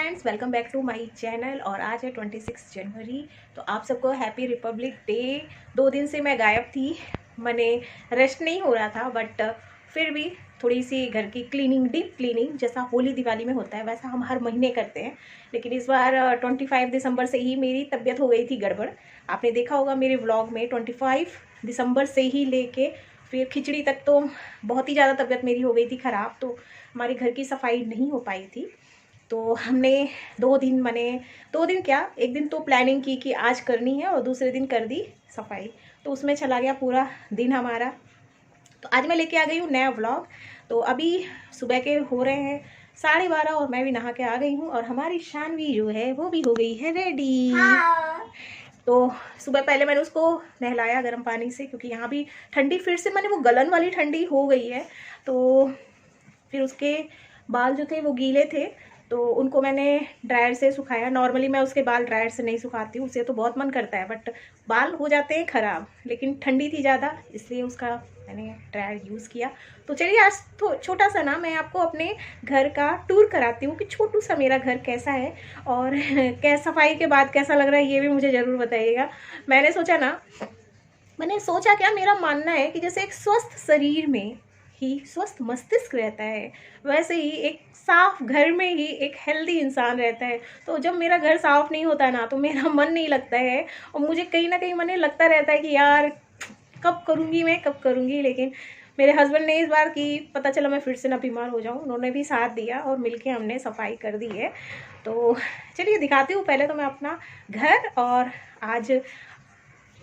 Friends, welcome back to my channel. और आज है 26 जनवरी। तो आप सबको हैप्पी रिपब्लिक डे। 2 दिन से मैं गायब थी, मैंने रेस्ट नहीं हो रहा था, बट फिर भी थोड़ी सी घर की क्लीनिंग, डीप क्लीनिंग जैसा होली दिवाली में होता है वैसा हम हर महीने करते हैं। लेकिन इस बार 25 दिसंबर से ही मेरी तबीयत हो गई थी गड़बड़। आपने देखा होगा मेरे व्लॉग में 25 दिसंबर से ही लेके फिर खिचड़ी तक तो बहुत ही ज़्यादा तबीयत मेरी हो गई थी ख़राब। तो हमारे घर की सफाई नहीं हो पाई थी। तो हमने 2 दिन मैंने 2 दिन क्या, एक दिन तो प्लानिंग की कि आज करनी है और दूसरे दिन कर दी सफाई। तो उसमें चला गया पूरा दिन हमारा। तो आज मैं लेके आ गई हूँ नया व्लॉग। तो अभी सुबह के हो रहे हैं 12:30 और मैं भी नहा के आ गई हूँ और हमारी शानवी जो है वो भी हो गई है रेडी। तो सुबह पहले मैंने उसको नहलाया गर्म पानी से, क्योंकि यहाँ भी ठंडी फिर से मैंने वो गलन वाली ठंडी हो गई है। तो फिर उसके बाल जो थे वो गीले थे, तो उनको मैंने ड्रायर से सुखाया। नॉर्मली मैं उसके बाल ड्रायर से नहीं सुखाती हूँ, उसे तो बहुत मन करता है, बट बाल हो जाते हैं ख़राब। लेकिन ठंडी थी ज़्यादा, इसलिए उसका मैंने ड्रायर यूज़ किया। तो चलिए आज तो छोटा सा ना मैं आपको अपने घर का टूर कराती हूँ कि छोटू सा मेरा घर कैसा है और सफाई के बाद कैसा लग रहा है, ये भी मुझे ज़रूर बताइएगा। मैंने सोचा क्या, मेरा मानना है कि जैसे एक स्वस्थ शरीर में ही स्वस्थ मस्तिष्क रहता है, वैसे ही एक साफ घर में ही एक हेल्दी इंसान रहता है। तो जब मेरा घर साफ नहीं होता ना तो मेरा मन नहीं लगता है, और मुझे कहीं ना कहीं मन लगता रहता है कि यार कब करूँगी मैं, कब करूँगी। लेकिन मेरे हस्बैंड ने इस बार की पता चला मैं फिर से ना बीमार हो जाऊँ, उन्होंने भी साथ दिया और मिलके हमने सफाई कर दी है। तो चलिए दिखाती हूँ पहले तो मैं अपना घर, और आज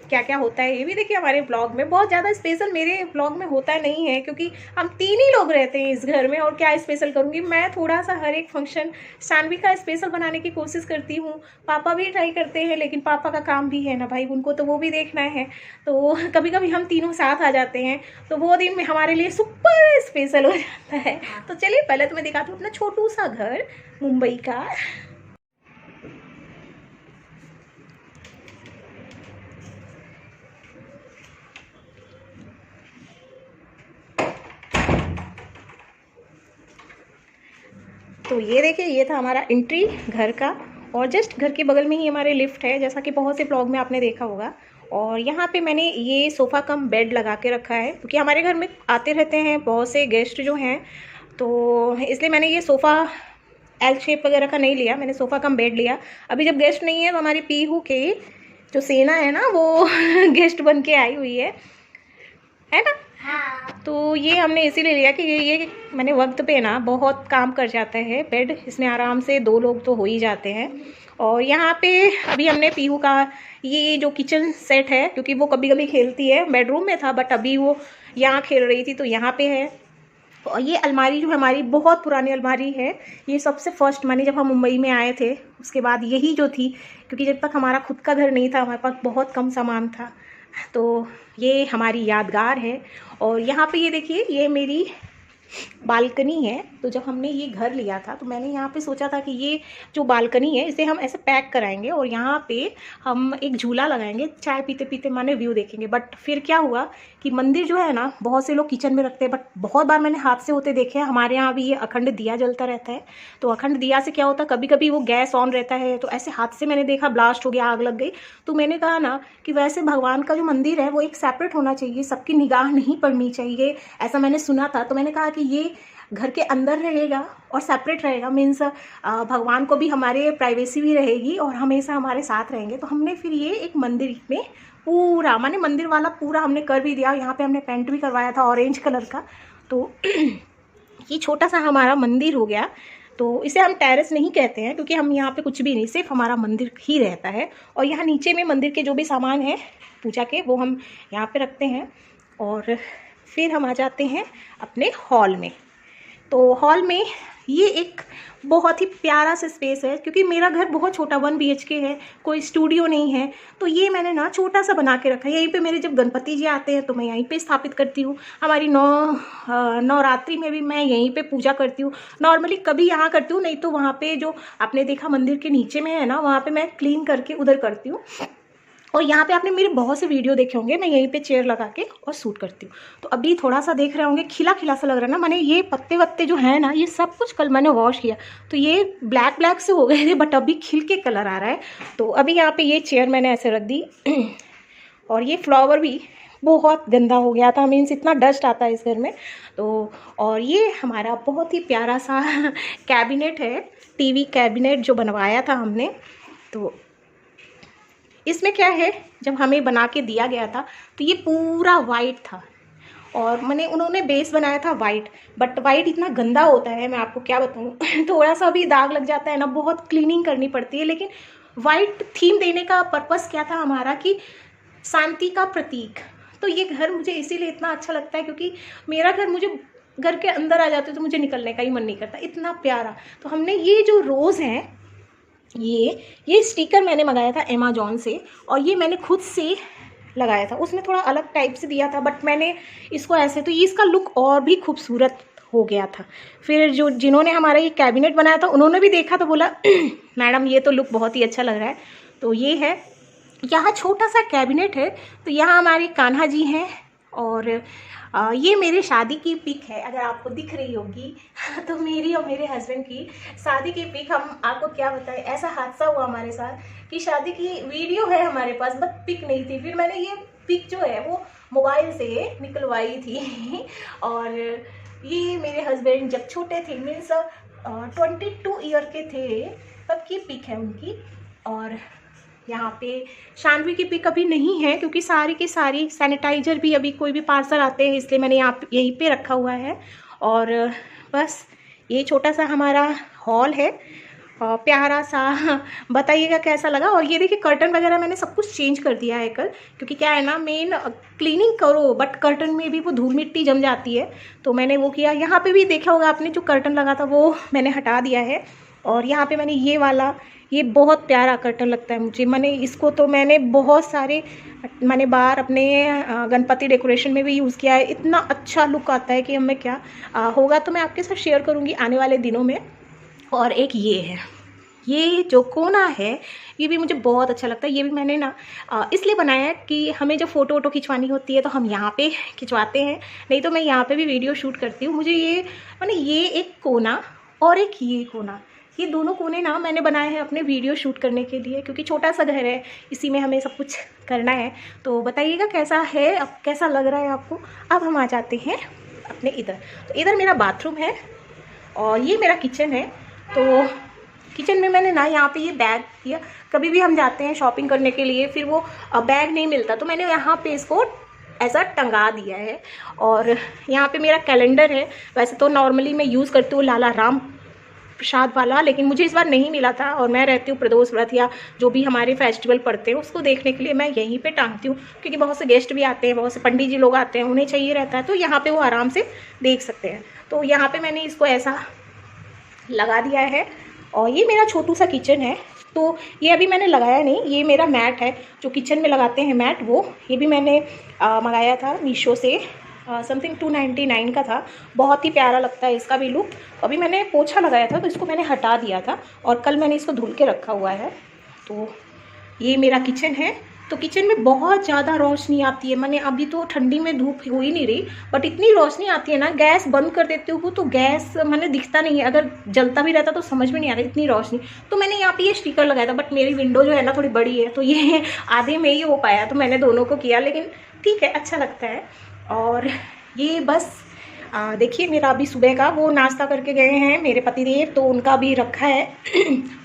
क्या क्या होता है ये भी देखिए हमारे ब्लॉग में। बहुत ज़्यादा स्पेशल मेरे ब्लॉग में होता नहीं है, क्योंकि हम 3 ही लोग रहते हैं इस घर में, और क्या स्पेशल करूँगी मैं। थोड़ा सा हर एक फंक्शन शानवी का स्पेशल बनाने की कोशिश करती हूँ। पापा भी ट्राई करते हैं, लेकिन पापा का काम भी है ना भाई, उनको तो वो भी देखना है। तो कभी कभी हम तीनों साथ आ जाते हैं, तो वो दिन में हमारे लिए सुपर स्पेशल हो जाता है। तो चलिए पहले तो मैं दिखाती हूँ अपना छोटू सा घर मुंबई का। तो ये देखिए, ये था हमारा एंट्री घर का, और जस्ट घर के बगल में ही हमारे लिफ्ट है, जैसा कि बहुत से ब्लॉग में आपने देखा होगा। और यहाँ पे मैंने ये सोफ़ा कम बेड लगा के रखा है, क्योंकि हमारे घर में आते रहते हैं बहुत से गेस्ट जो हैं, तो इसलिए मैंने ये सोफ़ा एल शेप वगैरह का नहीं लिया, मैंने सोफ़ा कम बेड लिया। अभी जब गेस्ट नहीं है तो हमारी पीहू के जो सेना है ना वो गेस्ट बन के आई हुई है ना। हाँ। तो ये हमने इसीलिए लिया कि ये मैंने वक्त पे ना बहुत काम कर जाता है बेड, इसमें आराम से 2 लोग तो हो ही जाते हैं। और यहाँ पे अभी हमने पीहू का ये जो किचन सेट है, क्योंकि वो कभी कभी खेलती है, बेडरूम में था बट अभी वो यहाँ खेल रही थी, तो यहाँ पे है। और ये अलमारी जो हमारी बहुत पुरानी अलमारी है, ये सबसे फर्स्ट मैंने जब हम मुंबई में आए थे उसके बाद यही जो थी, क्योंकि जब तक हमारा खुद का घर नहीं था हमारे पास बहुत कम सामान था। तो ये हमारी यादगार है। और यहाँ पे ये देखिए, ये मेरी बालकनी है। तो जब हमने ये घर लिया था तो मैंने यहाँ पे सोचा था कि ये जो बालकनी है इसे हम ऐसे पैक कराएंगे और यहाँ पे हम एक झूला लगाएंगे, चाय पीते पीते माने व्यू देखेंगे। बट फिर क्या हुआ कि मंदिर जो है ना बहुत से लोग किचन में रखते हैं, बट बहुत बार मैंने हाथ से होते देखे हैं। हमारे यहाँ भी ये अखंड दिया जलता रहता है, तो अखंड दिया से क्या होता है, कभी कभी वो गैस ऑन रहता है, तो ऐसे हाथ से मैंने देखा ब्लास्ट हो गया, आग लग गई। तो मैंने कहा ना कि वैसे भगवान का जो मंदिर है वो एक सेपरेट होना चाहिए, सबकी निगाह नहीं पड़नी चाहिए, ऐसा मैंने सुना था। तो मैंने कहा कि ये घर के अंदर रहेगा और सेपरेट रहेगा, मीन्स भगवान को भी हमारे प्राइवेसी भी रहेगी और हमेशा हमारे साथ रहेंगे। तो हमने फिर ये एक मंदिर में पूरा माने मंदिर वाला पूरा हमने कर भी दिया। यहाँ पे हमने पेंट भी करवाया था ऑरेंज कलर का। तो ये छोटा सा हमारा मंदिर हो गया। तो इसे हम टेरेस नहीं कहते हैं, क्योंकि हम यहाँ पे कुछ भी नहीं, सिर्फ हमारा मंदिर ही रहता है। और यहाँ नीचे में मंदिर के जो भी सामान है पूजा के वो हम यहाँ पे रखते हैं। और फिर हम आ जाते हैं अपने हॉल में। तो हॉल में ये एक बहुत ही प्यारा सा स्पेस है, क्योंकि मेरा घर बहुत छोटा 1 BHK है, कोई स्टूडियो नहीं है। तो ये मैंने ना छोटा सा बना के रखा है। यहीं पे मेरे जब गणपति जी आते हैं तो मैं यहीं पे स्थापित करती हूँ। हमारी नवरात्रि में भी मैं यहीं पे पूजा करती हूँ। नॉर्मली कभी यहाँ करती हूँ, नहीं तो वहाँ पे जो आपने देखा मंदिर के नीचे में है ना, वहाँ पे मैं क्लीन करके उधर करती हूँ। और यहाँ पे आपने मेरे बहुत से वीडियो देखे होंगे, मैं यहीं पे चेयर लगा के और शूट करती हूँ। तो अभी थोड़ा सा देख रहे होंगे खिला खिला सा लग रहा है ना, मैंने ये पत्ते वत्ते जो है ना, ये सब कुछ कल मैंने वॉश किया, तो ये ब्लैक ब्लैक से हो गए थे, बट अभी खिल के कलर आ रहा है। तो अभी यहाँ पे ये चेयर मैंने ऐसे रख दी और ये फ्लावर भी बहुत गंदा हो गया था, मीन्स इतना डस्ट आता है इस घर में। तो और ये हमारा बहुत ही प्यारा सा कैबिनेट है, टीवी कैबिनेट जो बनवाया था हमने। तो इसमें क्या है, जब हमें बना के दिया गया था तो ये पूरा वाइट था और उन्होंने बेस बनाया था वाइट, बट वाइट इतना गंदा होता है, मैं आपको क्या बताऊँ थोड़ा सा भी दाग लग जाता है ना, बहुत क्लीनिंग करनी पड़ती है। लेकिन वाइट थीम देने का पर्पस क्या था हमारा, कि शांति का प्रतीक। तो ये घर मुझे इसीलिए इतना अच्छा लगता है, क्योंकि मेरा घर, मुझे घर के अंदर आ जाते तो मुझे निकलने का ही मन नहीं करता, इतना प्यारा। तो हमने ये जो रोज़ हैं, ये स्टिकर मैंने मंगाया था अमेज़ॉन से, और ये मैंने खुद से लगाया था। उसमें थोड़ा अलग टाइप से दिया था, बट मैंने इसको ऐसे, तो ये इसका लुक और भी खूबसूरत हो गया था। फिर जिन्होंने हमारा ये कैबिनेट बनाया था उन्होंने भी देखा तो बोला मैडम ये तो लुक बहुत ही अच्छा लग रहा है। तो ये है, यहाँ छोटा सा कैबिनेट है। तो यहाँ हमारे कान्हा जी हैं, और ये मेरे शादी की पिक है, अगर आपको दिख रही होगी तो मेरी और मेरे हस्बैंड की शादी की पिक। हम आपको क्या बताएं, ऐसा हादसा हुआ हमारे साथ कि शादी की वीडियो है हमारे पास, बट पिक नहीं थी। फिर मैंने ये पिक जो है वो मोबाइल से निकलवाई थी और ये मेरे हस्बैंड जब छोटे थे, मीन्स 22 ईयर के थे, तब की पिक है उनकी। और यहाँ पे शानवी की पिक अभी नहीं है, क्योंकि सारी की सारी सैनिटाइज़र भी अभी कोई भी पार्सल आते हैं, इसलिए मैंने यहाँ यहीं पे रखा हुआ है। और बस ये छोटा सा हमारा हॉल है, प्यारा सा। बताइएगा कैसा लगा। और ये देखिए कर्टन वगैरह मैंने सब कुछ चेंज कर दिया है कल, क्योंकि क्या है ना, मेन क्लीनिंग करो बट कर्टन में भी वो धूल मिट्टी जम जाती है, तो मैंने वो किया। यहाँ पे भी देखा होगा आपने, जो कर्टन लगा था वो मैंने हटा दिया है। और यहाँ पे मैंने ये वाला, ये बहुत प्यारा कर्टन लगता है मुझे, इसको तो मैंने बहुत सारे बार अपने गणपति डेकोरेशन में भी यूज़ किया है। इतना अच्छा लुक आता है कि हमें क्या होगा तो मैं आपके साथ शेयर करूँगी आने वाले दिनों में। और एक ये है, ये जो कोना है, ये भी मुझे बहुत अच्छा लगता है। ये भी मैंने ना इसलिए बनाया है कि हमें जब फ़ोटो वोटो खिंचवानी होती है तो हम यहाँ पे खिंचवाते हैं, नहीं तो मैं यहाँ पे भी वीडियो शूट करती हूँ। मुझे ये एक कोना और एक ये कोना, ये दोनों कोने ना मैंने बनाए हैं अपने वीडियो शूट करने के लिए, क्योंकि छोटा सा घर है, इसी में हमें सब कुछ करना है। तो बताइएगा कैसा है, अब कैसा लग रहा है आपको। अब हम आ जाते हैं अपने इधर। तो इधर मेरा बाथरूम है और ये मेरा किचन है। तो किचन में मैंने ना यहाँ पे ये बैग दिया, कभी भी हम जाते हैं शॉपिंग करने के लिए, फिर वो बैग नहीं मिलता, तो मैंने यहाँ पे इसको ऐसा टंगा दिया है। और यहाँ पे मेरा कैलेंडर है। वैसे तो नॉर्मली मैं यूज़ करती हूँ लाला राम प्रसाद वाला, लेकिन मुझे इस बार नहीं मिला था, और मैं रहती हूँ प्रदोष व्रत या जो भी हमारे फेस्टिवल पड़ते हैं उसको देखने के लिए मैं यहीं पे टांगती हूँ, क्योंकि बहुत से गेस्ट भी आते हैं, बहुत से पंडित जी लोग आते हैं, उन्हें चाहिए रहता है, तो यहाँ पे वो आराम से देख सकते हैं। तो यहाँ पे मैंने इसको ऐसा लगा दिया है। और ये मेरा छोटू सा किचन है। तो ये अभी मैंने लगाया नहीं, ये मेरा मैट है जो किचन में लगाते हैं मैट, वो ये भी मैंने मंगाया था मीशो से, समथिंग 299 का था। बहुत ही प्यारा लगता है इसका भी लुक। अभी मैंने पोछा लगाया था तो इसको मैंने हटा दिया था, और कल मैंने इसको धुल के रखा हुआ है। तो ये मेरा किचन है। तो किचन में बहुत ज़्यादा रोशनी आती है, अभी तो ठंडी में धूप हो ही नहीं रही, बट इतनी रोशनी आती है ना, गैस बंद कर देती हूँ तो गैस दिखता नहीं है, अगर जलता भी रहता तो समझ में नहीं आ रहा, इतनी रोशनी। तो मैंने यहाँ पे ये स्टिकर लगाया था, बट मेरी विंडो जो है ना थोड़ी बड़ी है, तो ये आधे में ही हो पाया, तो मैंने दोनों को किया, लेकिन ठीक है, अच्छा लगता है। और ये बस देखिए मेरा अभी सुबह का वो नाश्ता करके गए हैं मेरे पतिदेव, तो उनका भी रखा है।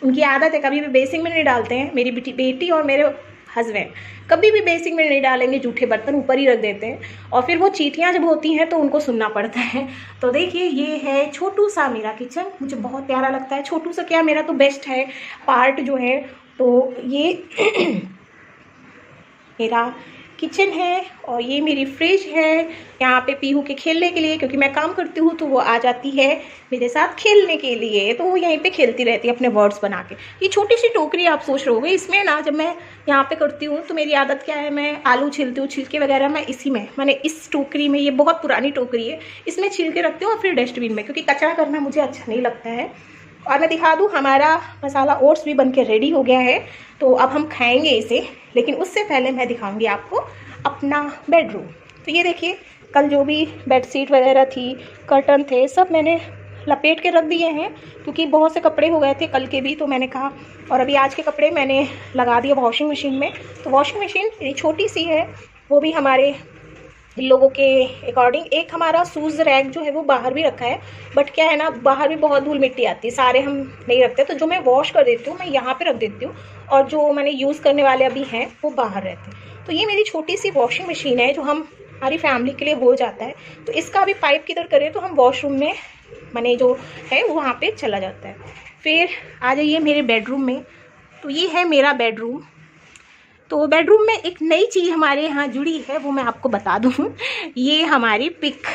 उनकी आदत है, कभी भी बेसिंग में नहीं डालते हैं। मेरी बेटी और मेरे हस्बैंड कभी भी बेसिंग में नहीं डालेंगे, जूठे बर्तन ऊपर ही रख देते हैं, और फिर वो चींटियाँ जब होती हैं तो उनको सुनना पड़ता है। तो देखिए ये है छोटू सा मेरा किचन, मुझे बहुत प्यारा लगता है। छोटू सा क्या, मेरा तो बेस्ट है पार्ट जो है। तो ये मेरा किचन है, और ये मेरी फ्रिज है यहाँ पे पीहू के खेलने के लिए, क्योंकि मैं काम करती हूँ तो वो आ जाती है मेरे साथ खेलने के लिए, तो वो यहीं पे खेलती रहती है अपने वर्ड्स बना के। ये छोटी सी टोकरी आप सोच रहे होगे, इसमें ना जब मैं यहाँ पे करती हूँ तो मेरी आदत क्या है, मैं आलू छीलती हूँ, छिलके वगैरह मैं इसी में, इस टोकरी में, ये बहुत पुरानी टोकरी है, इसमें छिल के रखती हूँ और फिर डस्टबिन में, क्योंकि कचरा करना मुझे अच्छा नहीं लगता है। और मैं दिखा दूँ, हमारा मसाला ओट्स भी बन के रेडी हो गया है। तो अब हम खाएंगे इसे, लेकिन उससे पहले मैं दिखाऊंगी आपको अपना बेडरूम। तो ये देखिए, कल जो भी बेडशीट वगैरह थी, कर्टन थे, सब मैंने लपेट के रख दिए हैं, क्योंकि बहुत से कपड़े हो गए थे कल के भी, तो मैंने कहा। और अभी आज के कपड़े मैंने लगा दिए वॉशिंग मशीन में। तो वॉशिंग मशीन ये छोटी सी है, वो भी हमारे लोगों के अकॉर्डिंग। एक हमारा शूज़ रैक जो है वो बाहर भी रखा है, बट क्या है ना, बाहर भी बहुत धूल मिट्टी आती है, सारे हम नहीं रखते। तो जो मैं वॉश कर देती हूँ मैं यहाँ पे रख देती हूँ, और जो मैंने यूज़ करने वाले अभी हैं वो बाहर रहते हैं। तो ये मेरी छोटी सी वॉशिंग मशीन है, जो हमारी फैमिली के लिए हो जाता है। तो इसका अभी पाइप किधर करें, तो हम वॉशरूम में मैंने जो है वो वहाँ पर चला जाता है। फिर आ जाइए मेरे बेडरूम में। तो ये है मेरा बेडरूम। तो बेडरूम में एक नई चीज़ हमारे यहाँ जुड़ी है, वो मैं आपको बता दूँ। ये हमारी पिक।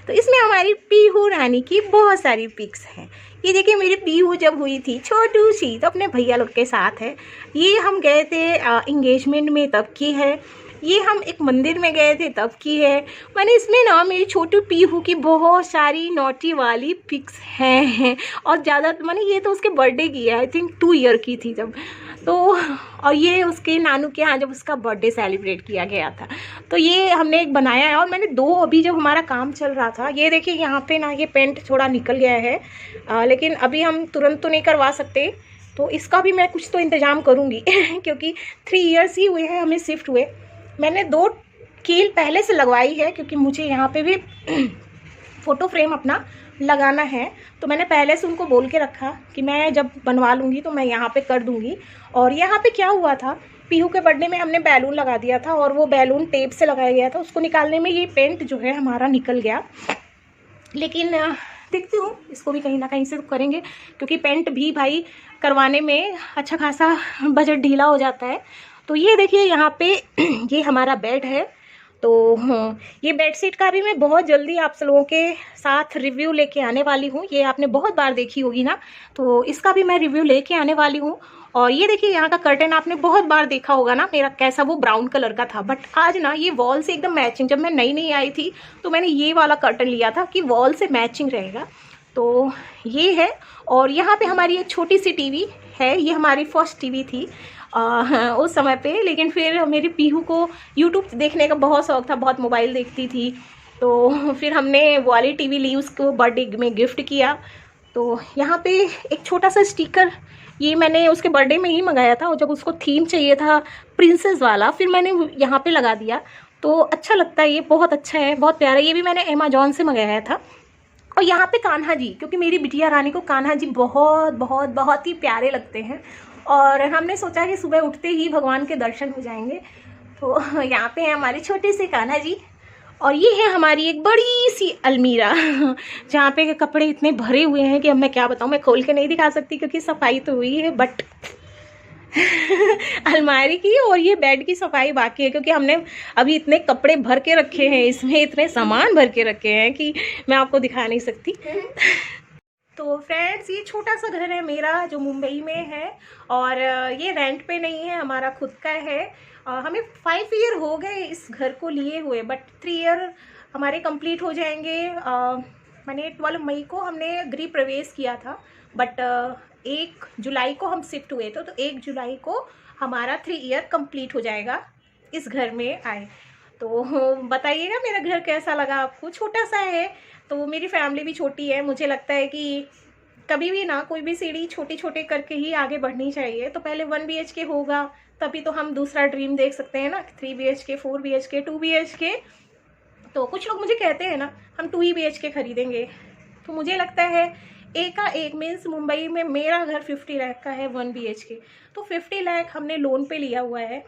तो इसमें हमारी पीहू रानी की बहुत सारी पिक्स हैं। ये देखिए, मेरी पीहू जब हुई थी छोटू सी, तो अपने भैया लोग के साथ है। ये हम गए थे इंगेजमेंट में, तब की है। ये हम एक मंदिर में गए थे, तब की है। मैंने इसमें ना मेरी छोटी पीहू की बहुत सारी नोटी वाली पिक्स हैं। और ज़्यादा मैंने, ये तो उसके बर्थडे की है, आई थिंक 2 ईयर की थी जब। तो और ये उसके नानू के यहाँ जब उसका बर्थडे सेलिब्रेट किया गया था, तो ये हमने एक बनाया है। और मैंने 2 अभी जब हमारा काम चल रहा था, ये देखिए यहाँ पे ना ये पेंट थोड़ा निकल गया है, लेकिन अभी हम तुरंत तो नहीं करवा सकते, तो इसका भी मैं कुछ तो इंतज़ाम करूँगी। क्योंकि 3 ईयर्स ही हुए हैं हमें शिफ्ट हुए। मैंने 2 कील पहले से लगवाई है, क्योंकि मुझे यहाँ पे भी फ़ोटो फ्रेम अपना लगाना है। तो मैंने पहले से उनको बोल के रखा कि मैं जब बनवा लूँगी तो मैं यहाँ पे कर दूँगी। और यहाँ पे क्या हुआ था, पीहू के बर्थडे में हमने बैलून लगा दिया था, और वो बैलून टेप से लगाया गया था। उसको निकालने में ये पेंट जो है हमारा निकल गया। लेकिन देखती हूँ, इसको भी कहीं ना कहीं से तो करेंगे, क्योंकि पेंट भी भाई करवाने में अच्छा खासा बजट ढीला हो जाता है। तो ये देखिए यहाँ पे ये हमारा बेड है। तो ये बेडशीट का भी मैं बहुत जल्दी आप लोगों के साथ रिव्यू लेके आने वाली हूँ। ये आपने बहुत बार देखी होगी ना, तो इसका भी मैं रिव्यू लेके आने वाली हूँ। और ये देखिए यहाँ का कर्टन आपने बहुत बार देखा होगा ना मेरा, कैसा वो ब्राउन कलर का था, बट आज ना ये वॉल से एकदम मैचिंग। जब मैं नई नई आई थी तो मैंने ये वाला कर्टन लिया था कि वॉल से मैचिंग रहेगा। तो ये है। और यहाँ पे हमारी एक छोटी सी टीवी है, ये हमारी फर्स्ट टीवी थी उस समय पे। लेकिन फिर मेरी पीहू को यूट्यूब देखने का बहुत शौक था, बहुत मोबाइल देखती थी, तो फिर हमने वो वाली टीवी ली, उसको बर्थडे में गिफ्ट किया। तो यहाँ पे एक छोटा सा स्टिकर, ये मैंने उसके बर्थडे में ही मंगाया था, और जब उसको थीम चाहिए था प्रिंसेस वाला, फिर मैंने यहाँ पे लगा दिया। तो अच्छा लगता है, ये बहुत अच्छा है, बहुत प्यारा। ये भी मैंने अमेजोन से मंगाया था। और यहाँ पे कान्हा जी, क्योंकि मेरी बिटिया रानी को कान्हा जी बहुत बहुत बहुत ही प्यारे लगते हैं, और हमने सोचा कि सुबह उठते ही भगवान के दर्शन हो जाएंगे। तो यहाँ पे है हमारे छोटे से कान्हा जी। और ये है हमारी एक बड़ी सी अलमीरा, जहाँ पे कपड़े इतने भरे हुए हैं कि अब मैं क्या बताऊँ, मैं खोल के नहीं दिखा सकती क्योंकि सफाई तो हुई है, बट अलमारी की और ये बेड की सफाई बाकी है, क्योंकि हमने अभी इतने कपड़े भर के रखे हैं, इसमें इतने सामान भर के रखे हैं कि मैं आपको दिखा नहीं सकती। तो फ्रेंड्स, ये छोटा सा घर है मेरा जो मुंबई में है, और ये रेंट पे नहीं है, हमारा खुद का है। हमें 5 ईयर हो गए इस घर को लिए हुए, बट 3 ईयर हमारे कंप्लीट हो जाएंगे। मैंने 12 मई को हमने गृह प्रवेश किया था, बट 1 जुलाई को हम शिफ्ट हुए थे, तो 1 जुलाई को हमारा 3 ईयर कंप्लीट हो जाएगा इस घर में आए। तो बताइएगा मेरा घर कैसा लगा आपको। छोटा सा है, तो मेरी फैमिली भी छोटी है। मुझे लगता है कि कभी भी ना कोई भी सीढ़ी छोटी छोटे करके ही आगे बढ़नी चाहिए। तो पहले 1 BHK होगा, तभी तो हम दूसरा ड्रीम देख सकते हैं ना, 3 BHK, 4 BHK, 2 BHK। तो कुछ लोग मुझे कहते हैं ना हम 2 ही BHK खरीदेंगे, तो मुझे लगता है एक मीन्स मुंबई में मेरा घर 50 लाख का है 1 BHK, तो 50 लाख हमने लोन पे लिया हुआ है।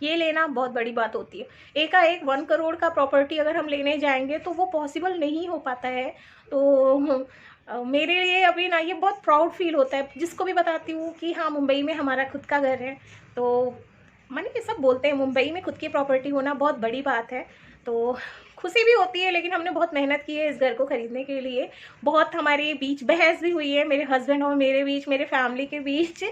ये लेना बहुत बड़ी बात होती है। एक 1 करोड़ का प्रॉपर्टी अगर हम लेने जाएंगे तो वो पॉसिबल नहीं हो पाता है। तो मेरे लिए अभी ना ये बहुत प्राउड फील होता है, जिसको भी बताती हूँ कि हाँ मुंबई में हमारा खुद का घर है। तो माने ये सब बोलते हैं मुंबई में खुद की प्रॉपर्टी होना बहुत बड़ी बात है, तो खुशी भी होती है, लेकिन हमने बहुत मेहनत की है इस घर को ख़रीदने के लिए। बहुत हमारे बीच बहस भी हुई है, मेरे हस्बैंड और मेरे बीच, मेरे फैमिली के बीच,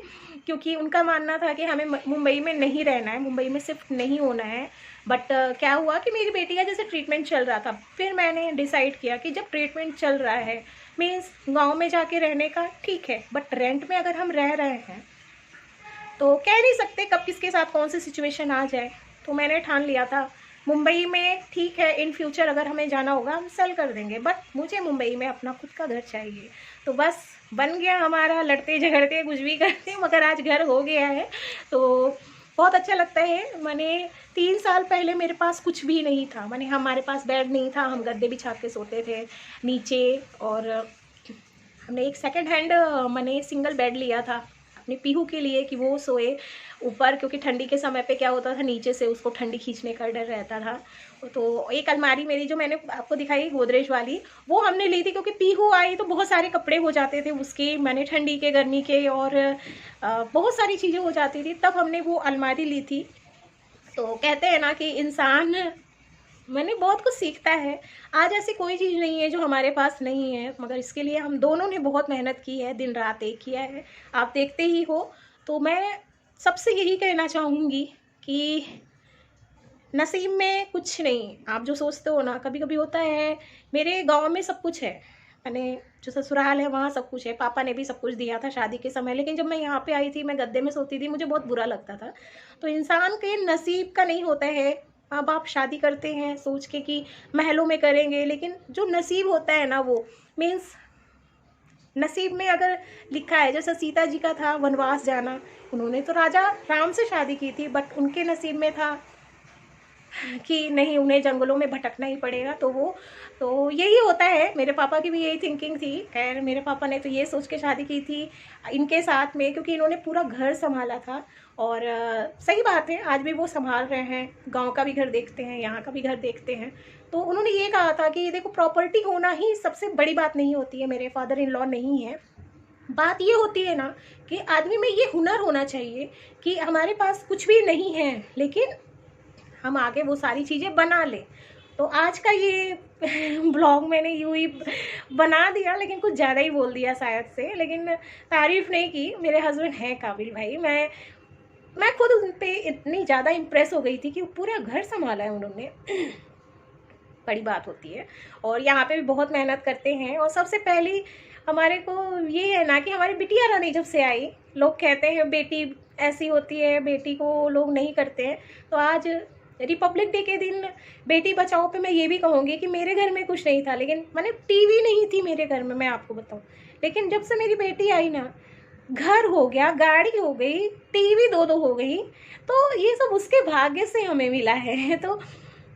क्योंकि उनका मानना था कि हमें मुंबई में नहीं रहना है, मुंबई में शिफ्ट नहीं होना है। बट क्या हुआ कि मेरी बेटी का जैसे ट्रीटमेंट चल रहा था, फिर मैंने डिसाइड किया कि जब ट्रीटमेंट चल रहा है, मीन्स गाँव में जाके रहने का ठीक है, बट रेंट में अगर हम रह रहे हैं तो कह नहीं सकते कब किसके साथ कौन सी सिचुएशन आ जाए। तो मैंने ठान लिया था मुंबई में ठीक है, इन फ्यूचर अगर हमें जाना होगा हम सेल कर देंगे, बट मुझे मुंबई में अपना खुद का घर चाहिए। तो बस बन गया हमारा, लड़ते झगड़ते कुछ भी करते, मगर आज घर हो गया है। तो बहुत अच्छा लगता है। मैंने 3 साल पहले मेरे पास कुछ भी नहीं था, मैंने हमारे पास बेड नहीं था, हम गद्दे बिछा के सोते थे नीचे। और हमने एक सेकंड हैंड मैंने सिंगल बेड लिया था अपने पीहू के लिए कि वो सोए ऊपर, क्योंकि ठंडी के समय पे क्या होता था, नीचे से उसको ठंडी खींचने का डर रहता था। तो एक अलमारी मेरी जो मैंने आपको दिखाई गोदरेज वाली, वो हमने ली थी क्योंकि पीहू आई तो बहुत सारे कपड़े हो जाते थे उसके, मैंने ठंडी के गर्मी के और बहुत सारी चीज़ें हो जाती थी, तब हमने वो अलमारी ली थी। तो कहते हैं ना कि इंसान मैंने बहुत कुछ सीखता है। आज ऐसी कोई चीज़ नहीं है जो हमारे पास नहीं है, मगर इसके लिए हम दोनों ने बहुत मेहनत की है, दिन रात एक किया है, आप देखते ही हो। तो मैं सबसे यही कहना चाहूँगी कि नसीब में कुछ नहीं, आप जो सोचते हो ना, कभी कभी होता है। मेरे गांव में सब कुछ है, मैंने जो ससुराल है वहाँ सब कुछ है, पापा ने भी सब कुछ दिया था शादी के समय, लेकिन जब मैं यहाँ पे आई थी मैं गद्दे में सोती थी, मुझे बहुत बुरा लगता था। तो इंसान के नसीब का नहीं होता है। माँ बाप शादी करते हैं सोच के कि महलों में करेंगे, लेकिन जो नसीब होता है ना, वो मीन्स नसीब में अगर लिखा है, जैसे सीता जी का था वनवास जाना, उन्होंने तो राजा राम से शादी की थी, बट उनके नसीब में था कि नहीं, उन्हें जंगलों में भटकना ही पड़ेगा। तो यही होता है, मेरे पापा की भी यही थिंकिंग थी। खैर मेरे पापा ने तो ये सोच के शादी की थी इनके साथ में, क्योंकि इन्होंने पूरा घर संभाला था। और सही बात है, आज भी वो संभाल रहे हैं, गांव का भी घर देखते हैं, यहाँ का भी घर देखते हैं। तो उन्होंने ये कहा था कि देखो, प्रॉपर्टी होना ही सबसे बड़ी बात नहीं होती है, मेरे फादर इन लॉ नहीं है। बात ये होती है ना कि आदमी में ये हुनर होना चाहिए कि हमारे पास कुछ भी नहीं है, लेकिन हम आगे वो सारी चीज़ें बना लें। तो आज का ये ब्लॉग मैंने यूँ ही बना दिया, लेकिन कुछ ज़्यादा ही बोल दिया शायद से, लेकिन तारीफ़ नहीं की। मेरे हस्बैंड हैं काबिल भाई, मैं खुद उन पे इतनी ज़्यादा इम्प्रेस हो गई थी कि पूरा घर संभाला है उन्होंने। बड़ी बात होती है। और यहाँ पे भी बहुत मेहनत करते हैं। और सबसे पहली हमारे को ये है ना कि हमारी बिटिया रानी जब से आई, लोग कहते हैं बेटी ऐसी होती है, बेटी को लोग नहीं करते हैं। तो आज रिपब्लिक डे के दिन बेटी बचाओ पे मैं ये भी कहूँगी कि मेरे घर में कुछ नहीं था, लेकिन मैंने टीवी नहीं थी मेरे घर में, मैं आपको बताऊँ। लेकिन जब से मेरी बेटी आई ना, घर हो गया, गाड़ी हो गई, टीवी 2-2 हो गई। तो ये सब उसके भाग्य से हमें मिला है। तो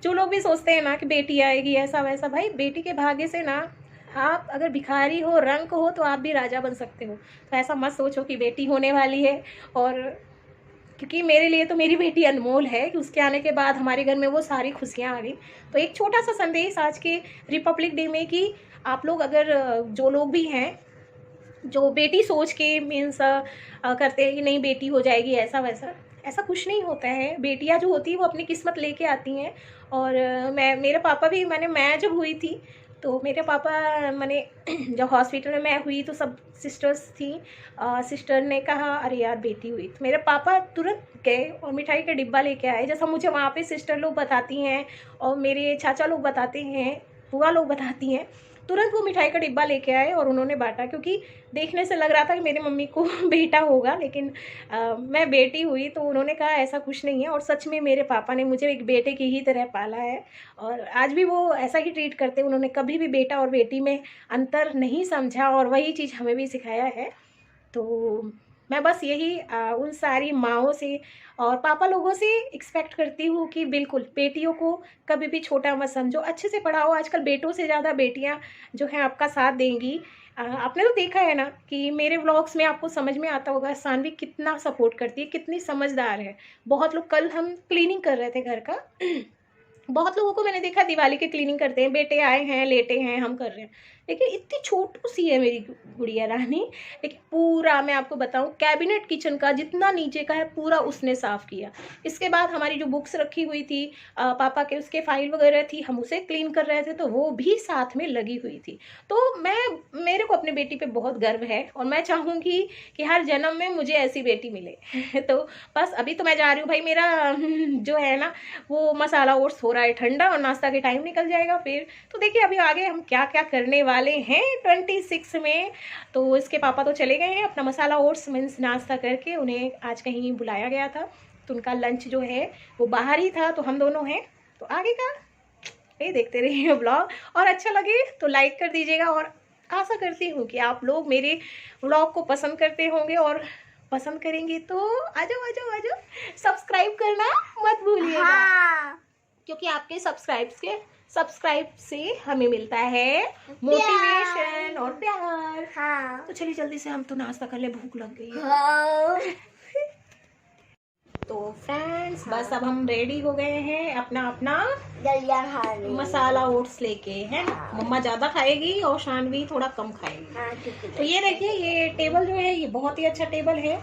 जो लोग भी सोचते हैं ना कि बेटी आएगी ऐसा वैसा, भाई बेटी के भाग्य से ना, आप अगर भिखारी हो, रंक हो, तो आप भी राजा बन सकते हो। तो ऐसा मत सोचो कि बेटी होने वाली है। और क्योंकि मेरे लिए तो मेरी बेटी अनमोल है कि उसके आने के बाद हमारे घर में वो सारी खुशियाँ आ गई। तो एक छोटा सा संदेश आज के रिपब्लिक डे में कि आप लोग अगर जो लोग भी हैं जो बेटी सोच के मीन्स करते हैं कि नहीं बेटी हो जाएगी ऐसा वैसा, ऐसा कुछ नहीं होता है। बेटियां जो होती हैं वो अपनी किस्मत लेके आती हैं। और मेरे पापा भी, मैं जब हुई थी तो मेरे पापा, मैंने जब हॉस्पिटल में मैं हुई तो सब सिस्टर्स थी। सिस्टर ने कहा अरे यार बेटी हुई, तो मेरे पापा तुरंत गए और मिठाई का डिब्बा लेके आए, जैसा मुझे वहाँ पे सिस्टर लोग बताती हैं और मेरे चाचा लोग बताते हैं, बुआ लोग बताती हैं। तुरंत वो मिठाई का डिब्बा लेके आए और उन्होंने बांटा, क्योंकि देखने से लग रहा था कि मेरी मम्मी को बेटा होगा, लेकिन मैं बेटी हुई। तो उन्होंने कहा ऐसा कुछ नहीं है। और सच में मेरे पापा ने मुझे एक बेटे की ही तरह पाला है और आज भी वो ऐसा ही ट्रीट करते हैं। उन्होंने कभी भी बेटा और बेटी में अंतर नहीं समझा और वही चीज़ हमें भी सिखाया है। तो मैं बस यही उन सारी माँओं से और पापा लोगों से एक्सपेक्ट करती हूँ कि बिल्कुल बेटियों को कभी भी छोटा मत समझो, अच्छे से पढ़ाओ। आजकल बेटों से ज़्यादा बेटियाँ जो हैं आपका साथ देंगी। आपने तो देखा है ना कि मेरे व्लॉग्स में आपको समझ में आता होगा सानवी कितना सपोर्ट करती है, कितनी समझदार है। बहुत लोग, कल हम क्लीनिंग कर रहे थे घर का, बहुत लोगों को मैंने देखा दिवाली की क्लीनिंग करते हैं, बेटे आए हैं, लेटे हैं, हम कर रहे हैं। देखिए इतनी छोटू सी है मेरी गुड़िया रानी, लेकिन पूरा मैं आपको बताऊं कैबिनेट किचन का जितना नीचे का है पूरा उसने साफ किया। इसके बाद हमारी जो बुक्स रखी हुई थी पापा के, उसके फाइल वगैरह थी, हम उसे क्लीन कर रहे थे तो वो भी साथ में लगी हुई थी। तो मेरे को अपने बेटी पे बहुत गर्व है और मैं चाहूँगी कि हर जन्म में मुझे ऐसी बेटी मिले। तो बस अभी तो मैं जा रही हूँ भाई, मेरा जो है ना वो मसाला ओट्स हो रहा है ठंडा और नाश्ता के टाइम निकल जाएगा फिर। तो देखिए अभी आगे हम क्या क्या करने वाले हैं 26 में। तो इसके पापा तो चले गए हैं अपना मसाला ओट्स मीन्स नाश्ता करके, उन्हें आज कहीं बुलाया गया था तो उनका लंच जो है वो बाहर ही था, तो हम दोनों हैं। तो आगे का ये देखते रहिए व्लॉग, और अच्छा लगे तो लाइक कर दीजिएगा, और आशा करती हूँ कि आप लोग मेरे व्लॉग को पसंद करते होंगे, और पसंद करेंगे तो आ जाओ सब्सक्राइब करना मत भूलिएगा। हाँ। क्योंकि आपके सब्सक्राइब से हमें मिलता है मोटिवेशन और प्यार। हाँ। तो चलिए जल्दी से हम तो नाश्ता कर ले, भूख लग गई है। हाँ। तो फ्रेंड्स बस अब हम रेडी हो गए हैं अपना मसाला ओट्स लेके, है ना। मम्मा ज्यादा खाएगी और शानवी थोड़ा कम खाएगी। तो ये देखिए ये टेबल जो है ये बहुत ही अच्छा टेबल है,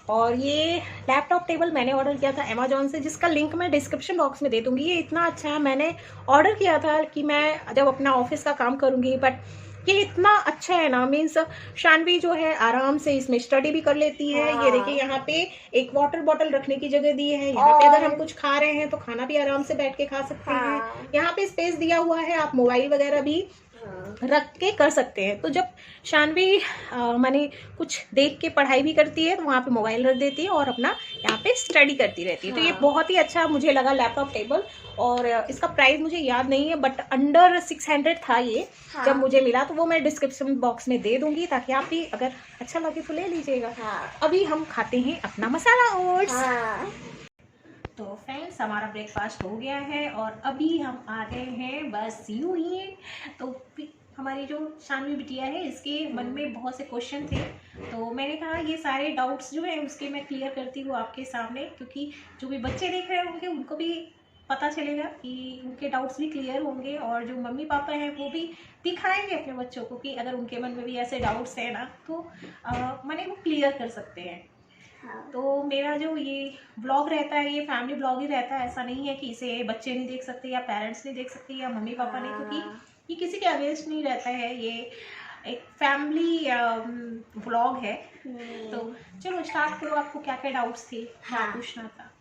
और ये लैपटॉप टेबल मैंने ऑर्डर किया था अमेजोन से, जिसका लिंक मैं डिस्क्रिप्शन बॉक्स में दे दूंगी। ये इतना अच्छा है, मैंने ऑर्डर किया था कि मैं जब अपना ऑफिस का काम करूंगी, बट ये इतना अच्छा है ना, मीन्स शानवी जो है आराम से इसमें स्टडी भी कर लेती है। हाँ। ये देखिए यहाँ पे एक वाटर बॉटल रखने की जगह दी है, यहाँ पे अगर हम कुछ खा रहे हैं तो खाना भी आराम से बैठ के खा सकते हैं। यहाँ पे स्पेस दिया हुआ है, आप मोबाइल वगैरह भी रख के कर सकते हैं। तो जब शानवी माने कुछ देख के पढ़ाई भी करती है तो वहाँ पे मोबाइल रख देती है और अपना यहाँ पे स्टडी करती रहती है। तो ये बहुत ही अच्छा मुझे लगा लैपटॉप टेबल, और इसका प्राइस मुझे याद नहीं है बट अंडर 600 था ये। जब मुझे मिला तो वो मैं डिस्क्रिप्शन बॉक्स में दे दूंगी, ताकि आप भी अगर अच्छा लगे तो ले लीजिएगा। अभी हम खाते हैं अपना मसाला ओट्स। तो फ्रेंड्स हमारा ब्रेकफास्ट हो गया है और अभी हम आ गए हैं बस यूं ही। तो हमारी जो शानवी बिटिया है इसके मन में बहुत से क्वेश्चन थे, तो मैंने कहा ये सारे डाउट्स जो है उसके मैं क्लियर करती हूँ आपके सामने, क्योंकि जो भी बच्चे देख रहे होंगे उनको भी पता चलेगा कि उनके डाउट्स भी क्लियर होंगे, और जो मम्मी पापा हैं वो भी दिखाएंगे अपने बच्चों को कि अगर उनके मन में भी ऐसे डाउट्स हैं ना तो मैंने वो क्लियर कर सकते हैं। तो मेरा जो ये ब्लॉग रहता है ये फैमिली ब्लॉग ही रहता है, ऐसा नहीं है कि इसे बच्चे नहीं देख सकते या पेरेंट्स नहीं देख सकते या मम्मी पापा नहीं, क्योंकि ये किसी के अगेंस्ट नहीं रहता है, ये एक फैमिली व्लॉग है। तो चलो स्टार्ट करो, आपको क्या क्या डाउट्स थे, क्या पूछना था?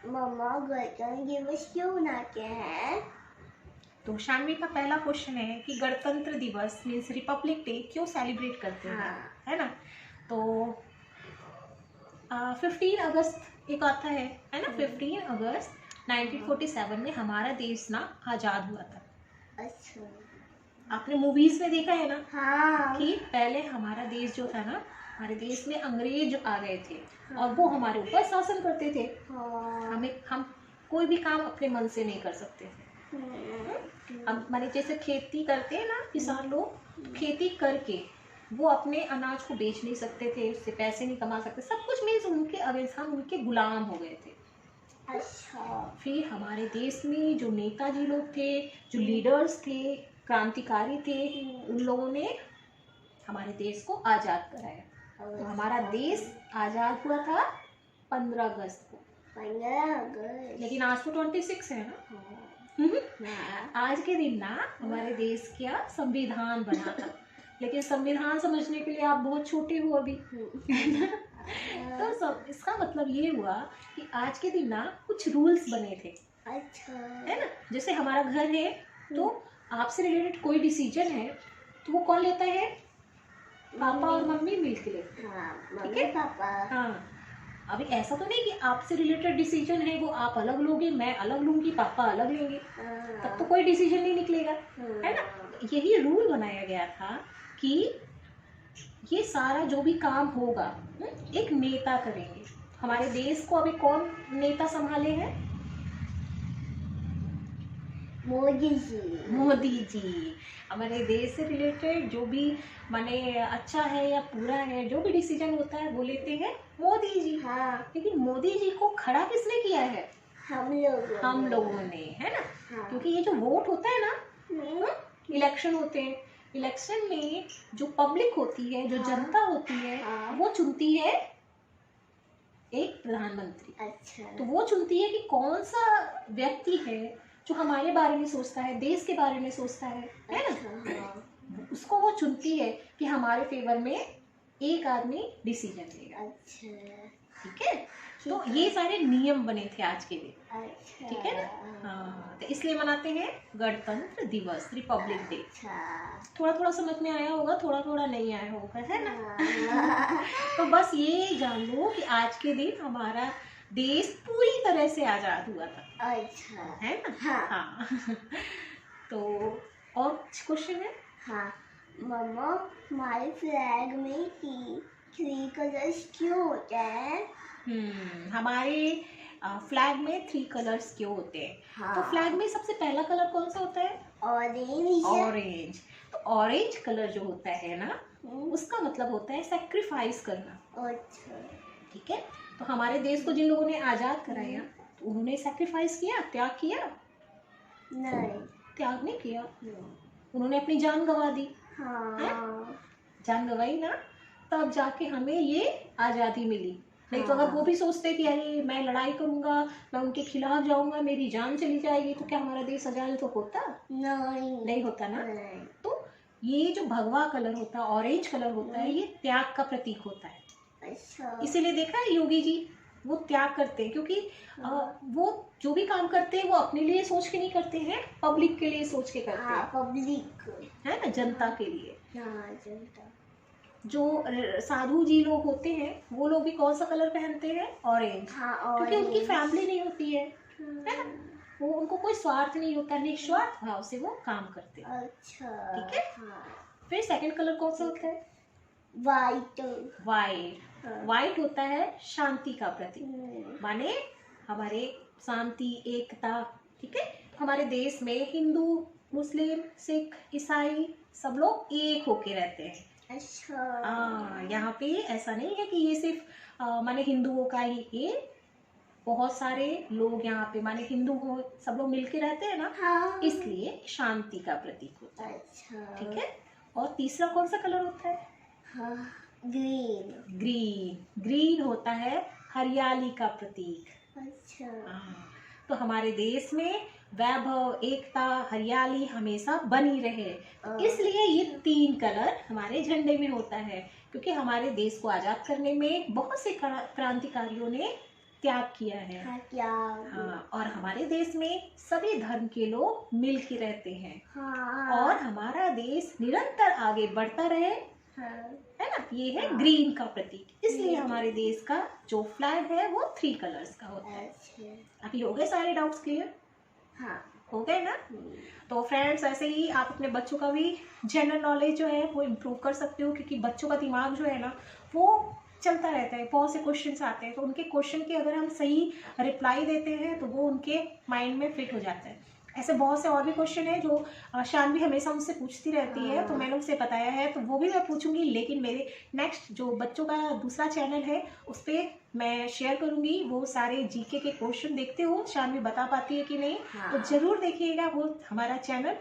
मम्मा गणतंत्र दिवस क्यों मनाते हैं? तो शानवी का पहला क्वेश्चन है कि गणतंत्र दिवस मीन्स रिपब्लिक डे क्यों सेलिब्रेट करते हैं, है ना। तो 15 अगस्त एक आता है ना। 15 अगस्त 1947 में हमारा देश ना आज़ाद हुआ था। अच्छा, आपने मूवीज में देखा है ना। हाँ। कि पहले हमारा देश जो था ना, हमारे देश में अंग्रेज आ गए थे और वो हमारे ऊपर शासन करते थे। हम कोई भी काम अपने मन से नहीं कर सकते थे। अब माने जैसे खेती करते हैं ना किसान लोग, खेती करके वो अपने अनाज को बेच नहीं सकते थे, उससे पैसे नहीं कमा सकते, सब कुछ मीन्स उनके अगेंस्ट हम उनके गुलाम हो गए थे। अच्छा। फिर हमारे देश में जो नेताजी लोग थे, जो लीडर्स थे, क्रांतिकारी थे, उन लोगों ने हमारे देश को आज़ाद कराया। तो हमारा देश आज़ाद हुआ था 15 अगस्त को। 15 अगस्त, लेकिन आज तो 26 है ना। आज के दिन ना हमारे देश का संविधान बना था, लेकिन संविधान समझने के लिए आप बहुत छोटे हो अभी। तो सब इसका मतलब ये हुआ कि आज के दिन ना कुछ रूल्स बने थे। अच्छा, है ना। जैसे हमारा घर है तो आपसे रिलेटेड कोई डिसीजन है तो वो कौन लेता है? पापा और मम्मी मिलके लेते हैं। ठीक है पापा। हाँ, अभी ऐसा तो नहीं कि आपसे रिलेटेड डिसीजन है वो आप अलग लोगे, मैं अलग लूंगी, पापा अलग लेंगे, तब तो कोई डिसीजन नहीं निकलेगा, है ना। यही रूल बनाया गया था कि ये सारा जो भी काम होगा एक नेता करेंगे। हमारे देश को अभी कौन नेता संभाले हैं? मोदी जी। मोदी जी हमारे देश से रिलेटेड जो भी माने अच्छा है या बुरा है, जो भी डिसीजन होता है वो लेते हैं मोदी जी। हाँ। लेकिन मोदी जी को खड़ा किसने किया है? हम लोगों ने, है ना। हाँ। क्योंकि ये जो वोट होता है ना, इलेक्शन होते हैं इलेक्शन में जो पब्लिक होती है, जो हाँ। जनता होती है, हाँ। वो चुनती है एक प्रधानमंत्री। अच्छा। तो वो चुनती है कि कौन सा व्यक्ति है जो हमारे बारे में सोचता है, देश के बारे में सोचता है ना। अच्छा। हाँ। उसको वो चुनती है कि हमारे फेवर में एक आदमी डिसीजन लेगा। अच्छा। ठीक है, तो ठीक है। ये सारे नियम बने थे आज के दिन। अच्छा। ठीक है ना। हाँ, तो इसलिए मनाते हैं गणतंत्र दिवस, रिपब्लिक डे। अच्छा। थोड़ा थोड़ा समझ में आया होगा, थोड़ा थोड़ा नहीं आया होगा, है ना। हाँ। तो बस ये जान लो कि आज के दिन हमारा देश पूरी तरह से आजाद हुआ था, अच्छा। है ना। हाँ। हाँ। तो और कुछ क्वेश्चन है। हाँ मम्मा, हमारे फ्लैग में थ्री कलर्स क्यों होते हैं? हमारे फ्लैग में 3 कलर्स क्यों होते हैं। हाँ। तो फ्लैग में सबसे पहला कलर कौन सा होता है? ऑरेंज। ऑरेंज। तो ऑरेंज कलर जो होता है ना, उसका मतलब होता है सैक्रिफाइस करना। अच्छा। ठीक है, तो हमारे देश को जिन लोगों ने आजाद कराया, तो उन्होंने सैक्रिफाइस किया, त्याग किया? नहीं। त्याग नहीं किया, उन्होंने अपनी जान गंवा दी। हाँ। जान गंवाई ना, तब जाके हमें ये आज़ादी मिली। नहीं तो अगर वो भी सोचते कि अरे मैं लड़ाई करूंगा, मैं उनके खिलाफ जाऊंगा, मेरी जान चली जाएगी, तो क्या हमारा देश आजाद तो होता? नहीं होता ना। नहीं। तो ये जो भगवा कलर होता है, ऑरेंज कलर होता है, ये त्याग का प्रतीक होता है। अच्छा। इसीलिए देखा है योगी जी वो त्याग करते हैं, क्योंकि वो जो भी काम करते हैं वो अपने लिए सोच के नहीं करते हैं, पब्लिक के लिए सोच के करते हैं। पब्लिक, है ना, जनता के लिए। हाँ जनता। जो साधु जी लोग होते हैं वो लोग भी कौन सा कलर पहनते हैं? ऑरेंज। हाँ, क्योंकि उनकी ऑरेंज। फैमिली नहीं होती है ना, वो उनको कोई स्वार्थ नहीं होता, निस्वार्थ भाव से वो काम करते हैं। अच्छा। ठीक है। हाँ। फिर सेकंड कलर कौन सा होता है? वाइट। वाइट। वाइट होता है शांति का प्रतीक, माने हमारे शांति, एकता। ठीक है, हमारे देश में हिंदू, मुस्लिम, सिख, ईसाई सब लोग एक होके रहते हैं। अच्छा। यहाँ पे ऐसा नहीं है कि ये सिर्फ माने हिंदुओं का ही, ये बहुत सारे लोग यहाँ पे माने हिंदू हो, सब लोग मिलके रहते हैं ना। हाँ। इसलिए शांति का प्रतीक होता है। अच्छा। ठीक है, और तीसरा कौन सा कलर होता है? हाँ, ग्रीन। ग्रीन। ग्रीन होता है हरियाली का प्रतीक। अच्छा। तो हमारे देश में वैभव, एकता, हरियाली हमेशा बनी रहे, इसलिए ये 3 कलर हमारे झंडे में होता है। क्योंकि हमारे देश को आजाद करने में बहुत से क्रांतिकारियों ने त्याग किया है। हाँ, और हमारे देश में सभी धर्म के लोग मिल के रहते हैं। हाँ। और हमारा देश निरंतर आगे बढ़ता रहे। हाँ। है ना, ये है ग्रीन का प्रतीक। इसलिए हमारे देश का जो फ्लैग है वो 3 कलर्स का होता है। अभी हो गए सारे डाउट्स क्लियर? हाँ। हो गए ना। तो फ्रेंड्स, ऐसे ही आप अपने बच्चों का भी जनरल नॉलेज जो है वो इम्प्रूव कर सकते हो, क्योंकि बच्चों का दिमाग जो है ना वो चलता रहता है, बहुत से क्वेश्चंस आते हैं, तो उनके क्वेश्चन के अगर हम सही रिप्लाई देते हैं तो वो उनके माइंड में फिट हो जाता है। ऐसे बहुत से और भी क्वेश्चन है जो शानवी हमेशा मुझसे पूछती रहती है, तो मैंने उसे बताया है, तो वो भी मैं पूछूंगी, लेकिन मेरे नेक्स्ट जो बच्चों का दूसरा चैनल है उस पर मैं शेयर करूंगी वो सारे जीके के क्वेश्चन। देखते हो शानवी बता पाती है कि नहीं। तो जरूर देखिएगा वो हमारा चैनल,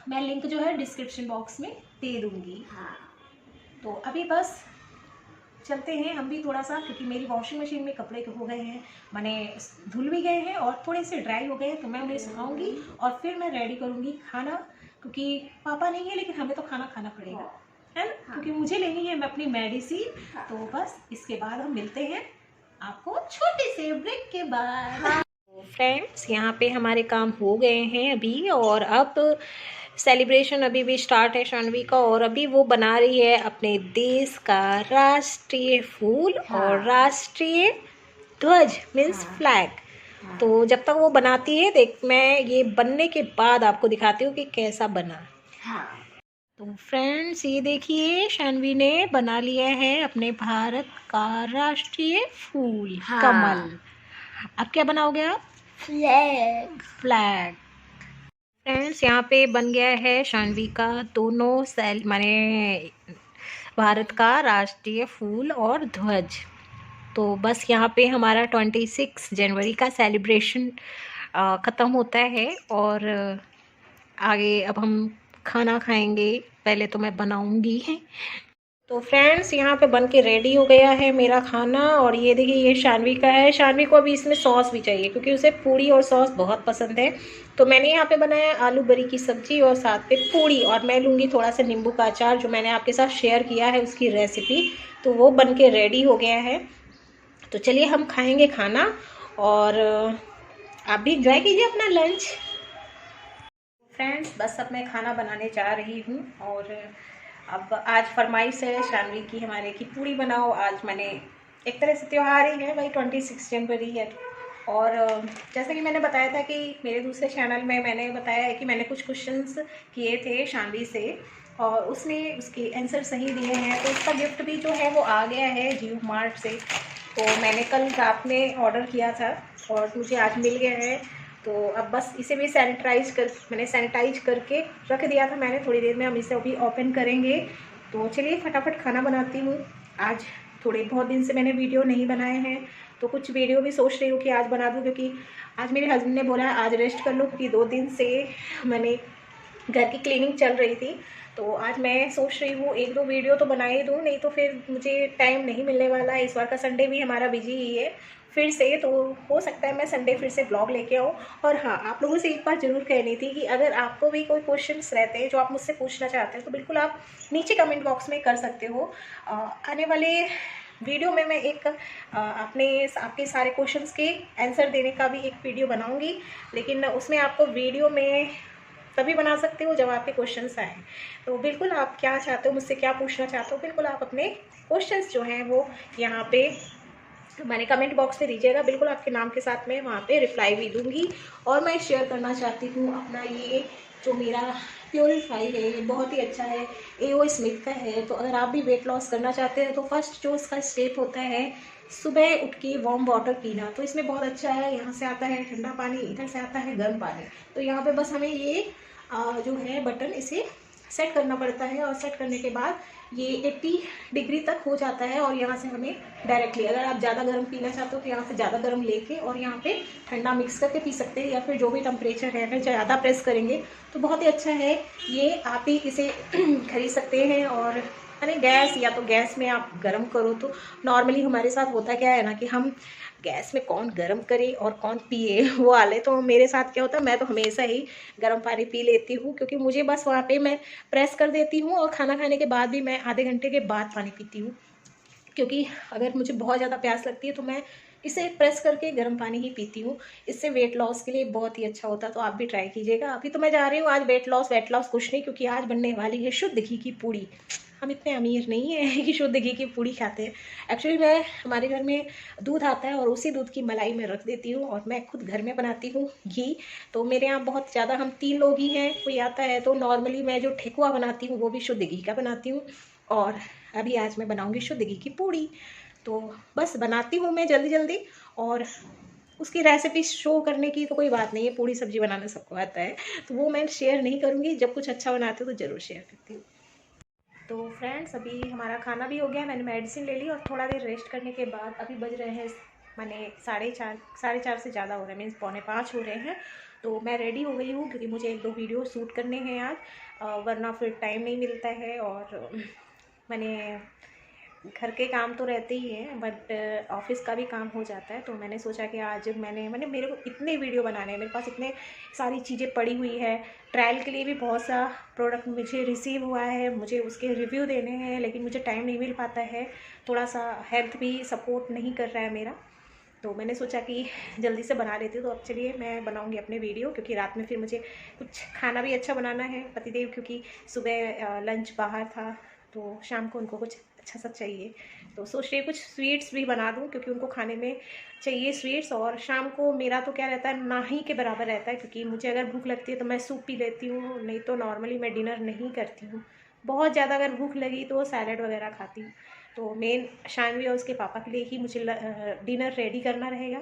मैं लिंक जो है डिस्क्रिप्शन बॉक्स में दे दूंगी। तो अभी बस चलते हैं हम भी थोड़ा सा, क्योंकि मेरी वॉशिंग मशीन में कपड़े हो गए हैं, मैंने धुल भी गए हैं और थोड़े से ड्राई हो गए हैं, तो मैं उन्हें सुखाऊंगी और फिर मैं रेडी करूंगी खाना, क्योंकि पापा नहीं है लेकिन हमें तो खाना खाना पड़ेगा, है ना। क्योंकि मुझे लेनी है मैं अपनी मेडिसिन। तो बस इसके बाद हम मिलते हैं आपको छोटे से ब्रेक के बाद। फ्रेंड्स, यहाँ पे हमारे काम हो गए हैं अभी, और अब सेलिब्रेशन अभी भी स्टार्ट है शानवी का, और अभी वो बना रही है अपने देश का राष्ट्रीय फूल और राष्ट्रीय ध्वज, मीन्स फ्लैग। तो जब तक वो बनाती है, देख मैं ये बनने के बाद आपको दिखाती हूँ कि कैसा बना। तो फ्रेंड्स, ये देखिए शानवी ने बना लिया है अपने भारत का राष्ट्रीय फूल, कमल। अब क्या बनाओगे आप? फ्लैग। फ्रेंड्स, यहाँ पे बन गया है शानवी का दोनों माने भारत का राष्ट्रीय फूल और ध्वज। तो बस यहाँ पे हमारा 26 जनवरी का सेलिब्रेशन ख़त्म होता है, और आगे अब हम खाना खाएंगे पहले तो मैं बनाऊंगी। तो फ्रेंड्स यहाँ पे बन के रेडी हो गया है मेरा खाना। और ये देखिए ये शानवी का है। शानवी को अभी इसमें सॉस भी चाहिए क्योंकि उसे पूड़ी और सॉस बहुत पसंद है। तो मैंने यहाँ पे बनाया आलू बरी की सब्जी और साथ पे पूड़ी, और मैं लूँगी थोड़ा सा नींबू का अचार जो मैंने आपके साथ शेयर किया है उसकी रेसिपी। तो वो बन के रेडी हो गया है। तो चलिए हम खाएँगे खाना, और आप भी एंजॉय कीजिए अपना लंच। फ्रेंड्स बस अब मैं खाना बनाने जा रही हूँ, और अब आज फरमाइश है शानवी की हमारे की पूड़ी बनाओ। आज मैंने एक तरह से त्यौहार ही है भाई, 26 जनवरी है। और जैसा कि मैंने बताया था कि मेरे दूसरे चैनल में मैंने बताया है कि मैंने कुछ क्वेश्चंस किए थे शानवी से, और उसने उसके आंसर सही दिए हैं। तो उसका गिफ्ट भी जो है वो आ गया है जियो मार्ट से। तो मैंने कल रात में ऑर्डर किया था और मुझे आज मिल गया है। तो अब बस इसे भी मैंने सैनिटाइज करके रख दिया था मैंने। थोड़ी देर में हम इसे अभी ओपन करेंगे। तो चलिए फटाफट खाना बनाती हूँ। आज थोड़े बहुत दिन से मैंने वीडियो नहीं बनाए हैं, तो कुछ वीडियो भी सोच रही हूँ कि आज बना दूँ, क्योंकि आज मेरे हस्बैंड ने बोला आज रेस्ट कर लो, क्योंकि 2 दिन से मैंने घर की क्लीनिंग चल रही थी। तो आज मैं सोच रही हूँ 1-2 वीडियो तो बना ही दूँ, नहीं तो फिर मुझे टाइम नहीं मिलने वाला है। इस बार का संडे भी हमारा बिजी ही है फिर से, तो हो सकता है मैं संडे फिर से ब्लॉग लेके आऊँ। और हाँ, आप लोगों से एक बात ज़रूर कहनी थी कि अगर आपको भी कोई क्वेश्चंस रहते हैं जो आप मुझसे पूछना चाहते हैं, तो बिल्कुल आप नीचे कमेंट बॉक्स में कर सकते हो। आने वाले वीडियो में मैं एक आपके सारे क्वेश्चंस के आंसर देने का भी एक वीडियो बनाऊंगी, लेकिन उसमें आपको वीडियो में तभी बना सकते हो जब आपके क्वेश्चंस आए। तो बिल्कुल आप क्या चाहते हो, मुझसे क्या पूछना चाहते हो, बिल्कुल आप अपने क्वेश्चंस जो हैं वो यहाँ पे मैंने कमेंट बॉक्स में दीजिएगा। बिल्कुल आपके नाम के साथ मैं वहाँ पे रिप्लाई भी दूंगी। और मैं शेयर करना चाहती हूँ अपना ये जो मेरा प्योरीफाई है, ये बहुत ही अच्छा है, AO स्मिथ का है। तो अगर आप भी वेट लॉस करना चाहते हैं तो फर्स्ट जो उसका स्टेप होता है सुबह उठ के वार्म वाटर पीना। तो इसमें बहुत अच्छा है, यहाँ से आता है ठंडा पानी, इधर से आता है गर्म पानी। तो यहाँ पे बस हमें ये जो है बटन इसे सेट करना पड़ता है, और सेट करने के बाद ये 80 डिग्री तक हो जाता है। और यहाँ से हमें डायरेक्टली, अगर आप ज़्यादा गर्म पीना चाहते हो तो यहाँ से ज़्यादा गर्म लेके और यहाँ पे ठंडा मिक्स करके पी सकते हैं, या फिर जो भी टेम्परेचर है, अगर ज़्यादा प्रेस करेंगे तो बहुत ही अच्छा है। ये आप ही इसे खरीद सकते हैं। और अरे गैस, या तो गैस में आप गर्म करो। तो नॉर्मली हमारे साथ होता क्या है ना कि हम गैस में कौन गर्म करे और कौन पिए वो वाले। तो मेरे साथ क्या होता है, मैं तो हमेशा ही गर्म पानी पी लेती हूँ, क्योंकि मुझे बस वहाँ पे मैं प्रेस कर देती हूँ, और खाना खाने के बाद भी मैं आधे घंटे के बाद पानी पीती हूँ। क्योंकि अगर मुझे बहुत ज़्यादा प्यास लगती है तो मैं इसे प्रेस करके गर्म पानी ही पीती हूँ। इससे वेट लॉस के लिए बहुत ही अच्छा होता है। तो आप भी ट्राई कीजिएगा। अभी तो मैं जा रही हूँ आज वेट लॉस कुछ नहीं, क्योंकि आज बनने वाली है शुद्ध घी की पूड़ी। हम इतने अमीर नहीं हैं कि शुद्ध घी की पूड़ी खाते हैं। एक्चुअली मैं हमारे घर में दूध आता है और उसी दूध की मलाई में रख देती हूँ, और मैं खुद घर में बनाती हूँ घी। तो मेरे यहाँ बहुत ज़्यादा, हम 3 लोग ही हैं, कोई आता है तो नॉर्मली मैं जो ठेकुआ बनाती हूँ वो भी शुद्ध घी का बनाती हूँ। और अभी आज मैं बनाऊंगी शुद्ध घी की पूड़ी। तो बस बनाती हूँ मैं जल्दी जल्दी, और उसकी रेसिपी शो करने की तो कोई बात नहीं है, पूड़ी सब्जी बनाना सबको आता है। तो वो मैं शेयर नहीं करूँगी, जब कुछ अच्छा बनाती हूँ तो ज़रूर शेयर करती हूँ। तो फ्रेंड्स अभी हमारा खाना भी हो गया, मैंने मेडिसिन ले ली, और थोड़ा देर रेस्ट करने के बाद अभी बज रहे हैं मैंने 4:30 से ज़्यादा हो रहे हैं, मीन्स 4:45 हो रहे हैं। तो मैं रेडी हो गई हूँ, क्योंकि मुझे 1-2 वीडियो शूट करने हैं आज, वरना फिर टाइम नहीं मिलता है। और मैंने घर के काम तो रहते ही हैं, बट ऑफिस का भी काम हो जाता है। तो मैंने सोचा कि आज मैंने मेरे को इतने वीडियो बनाने हैं, मेरे पास इतने सारी चीज़ें पड़ी हुई है। ट्रायल के लिए भी बहुत सा प्रोडक्ट मुझे रिसीव हुआ है, मुझे उसके रिव्यू देने हैं, लेकिन मुझे टाइम नहीं मिल पाता है। थोड़ा सा हेल्थ भी सपोर्ट नहीं कर रहा है मेरा। तो मैंने सोचा कि जल्दी से बना लेती हूँ। तो अब चलिए मैं बनाऊँगी अपने वीडियो, क्योंकि रात में फिर मुझे कुछ खाना भी अच्छा बनाना है। पतिदेव क्योंकि सुबह लंच बाहर था, तो शाम को उनको कुछ अच्छा सा चाहिए। तो सोच रही हूँ कुछ स्वीट्स भी बना दूँ, क्योंकि उनको खाने में चाहिए स्वीट्स। और शाम को मेरा तो क्या रहता है, ना ही के बराबर रहता है, क्योंकि मुझे अगर भूख लगती है तो मैं सूप पी लेती हूँ, नहीं तो नॉर्मली मैं डिनर नहीं करती हूँ। बहुत ज़्यादा अगर भूख लगी तो सैलड वगैरह खाती हूँ। तो मेन शानवी और उसके पापा के लिए ही मुझे डिनर रेडी करना रहेगा।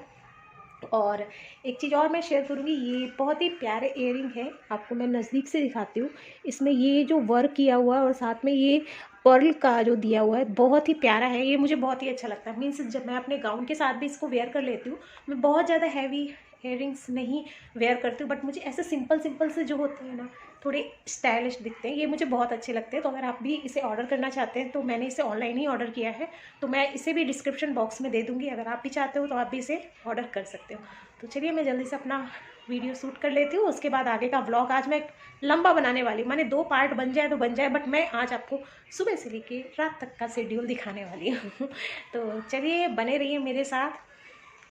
और एक चीज़ और मैं शेयर करूँगी, ये बहुत ही प्यारे इयररिंग है, आपको मैं नज़दीक से दिखाती हूँ। इसमें ये जो वर्क किया हुआ है और साथ में ये पर्ल का जो दिया हुआ है, बहुत ही प्यारा है। ये मुझे बहुत ही अच्छा लगता है। मीन्स जब मैं अपने गाउन के साथ भी इसको वेयर कर लेती हूँ। मैं बहुत ज़्यादा हैवी इयररिंग्स नहीं वेयर करती हूँ, बट मुझे ऐसे सिंपल से जो होते हैं ना, थोड़े स्टाइलिश दिखते हैं। ये मुझे बहुत अच्छे लगते हैं। तो अगर आप भी इसे ऑर्डर करना चाहते हैं तो मैंने इसे ऑनलाइन ही ऑर्डर किया है, तो मैं इसे भी डिस्क्रिप्शन बॉक्स में दे दूँगी। अगर आप भी चाहते हो तो आप भी इसे ऑर्डर कर सकते हो। तो चलिए मैं जल्दी से अपना वीडियो शूट कर लेती हूँ, उसके बाद आगे का व्लॉग आज मैं लंबा बनाने वाली हूँ। माने 2 पार्ट बन जाए तो बन जाए, बट मैं आज आपको सुबह से लेके रात तक का शेड्यूल दिखाने वाली हूँ। तो चलिए बने रहिए मेरे साथ।